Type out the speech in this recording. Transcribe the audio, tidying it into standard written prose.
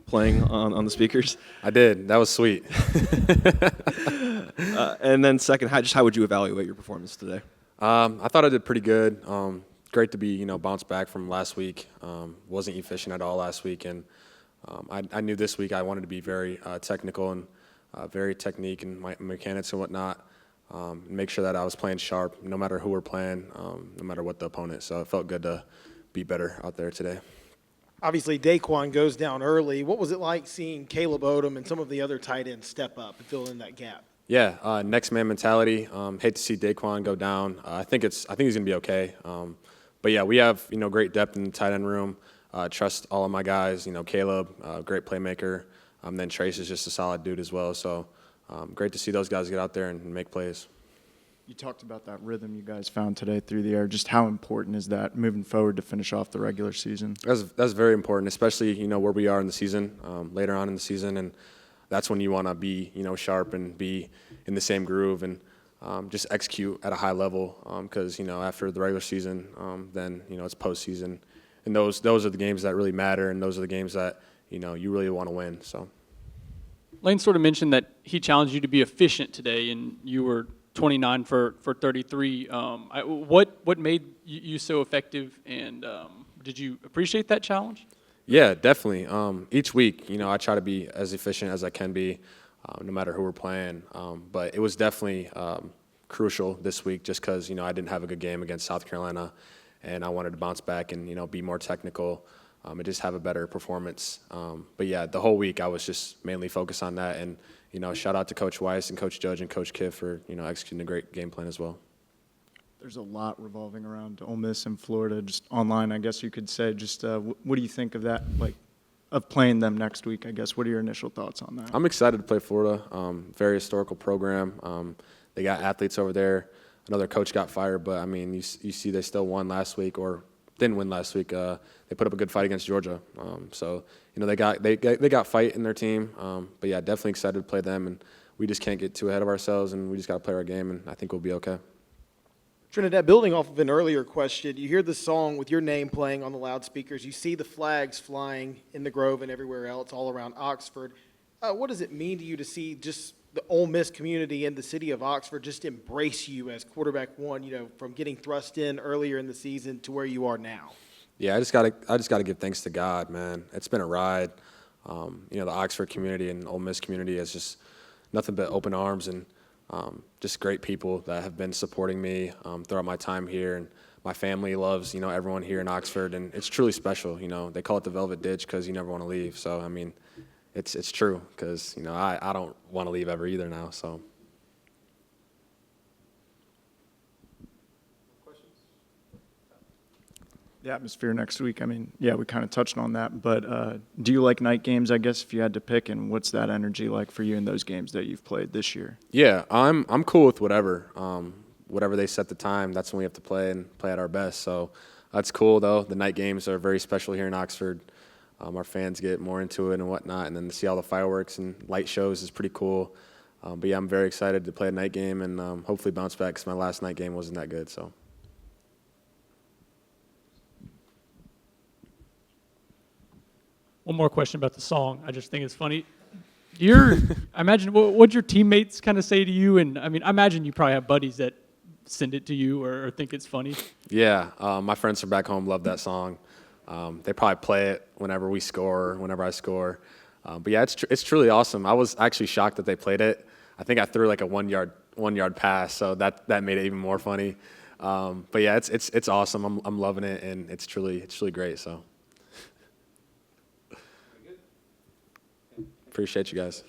playing on the speakers? I did. That was sweet. And then second, how would you evaluate your performance today? I thought I did pretty good. Great to be, bounced back from last week. Wasn't efficient at all last week, and I knew this week I wanted to be very technical and very technique and my mechanics and whatnot. Make sure that I was playing sharp, no matter who we're playing, no matter what the opponent. So it felt good to be better out there today. Obviously, Daquan goes down early. What was it like seeing Caleb Odom and some of the other tight ends step up and fill in that gap? Yeah, next man mentality. Hate to see Daquan go down. I think he's gonna be okay. But yeah, we have great depth in the tight end room. Trust all of my guys. Caleb, great playmaker. Then Trace is just a solid dude as well. So great to see those guys get out there and make plays. You talked about that rhythm you guys found today through the air. Just how important is that moving forward to finish off the regular season? That's very important, especially where we are in the season, later on in the season, and that's when you want to be sharp and be in the same groove and just execute at a high level. Because after the regular season, then it's postseason, and those are the games that really matter, and those are the games that you really want to win. So. Lane sort of mentioned that he challenged you to be efficient today, and you were 29 for 33. What made you so effective, and did you appreciate that challenge? Yeah, definitely. Each week, I try to be as efficient as I can be, no matter who we're playing. But it was definitely crucial this week just because, I didn't have a good game against South Carolina, and I wanted to bounce back and, be more technical and just have a better performance. But, yeah, the whole week I was just mainly focused on that. And, shout out to Coach Weiss and Coach Judge and Coach Kiff for, executing a great game plan as well. There's a lot revolving around Ole Miss and Florida, just online, I guess you could say. Just what do you think of that, of playing them next week, I guess? What are your initial thoughts on that? I'm excited to play Florida. Very historical program. They got athletes over there. Another coach got fired, but, you see they still won last week or didn't win last week. They put up a good fight against Georgia. So, they got fight in their team. But, yeah, definitely excited to play them. And we just can't get too ahead of ourselves, and we just got to play our game, and I think we'll be okay. Trinidad, building off of an earlier question, you hear the song with your name playing on the loudspeakers. You see the flags flying in the Grove and everywhere else all around Oxford. What does it mean to you to see just the Ole Miss community in the city of Oxford just embrace you as quarterback one, from getting thrust in earlier in the season to where you are now? Yeah, I just gotta give thanks to God, man. It's been a ride. The Oxford community and Ole Miss community is just nothing but open arms and just great people that have been supporting me throughout my time here, and my family loves everyone here in Oxford, and it's truly special. They call it the Velvet Ditch because you never want to leave. So it's true because I don't want to leave ever either now. So. The atmosphere next week, we kind of touched on that, but do you like night games, I guess, if you had to pick, and what's that energy like for you in those games that you've played this year? Yeah, I'm cool with whatever. Whatever they set the time, that's when we have to play and play at our best. So that's cool, though. The night games are very special here in Oxford. Our fans get more into it and whatnot, and then to see all the fireworks and light shows is pretty cool. But, yeah, I'm very excited to play a night game and hopefully bounce back because my last night game wasn't that good. So. One more question about the song. I just think it's funny. I imagine, what'd your teammates kind of say to you? And, I imagine you probably have buddies that send it to you or think it's funny. Yeah, my friends from back home love that song. They probably play it whenever we score, whenever I score. But, yeah, it's truly awesome. I was actually shocked that they played it. I think I threw like a one-yard pass, so that made it even more funny. But, yeah, it's awesome. I'm loving it, and it's truly great, so. Appreciate you guys.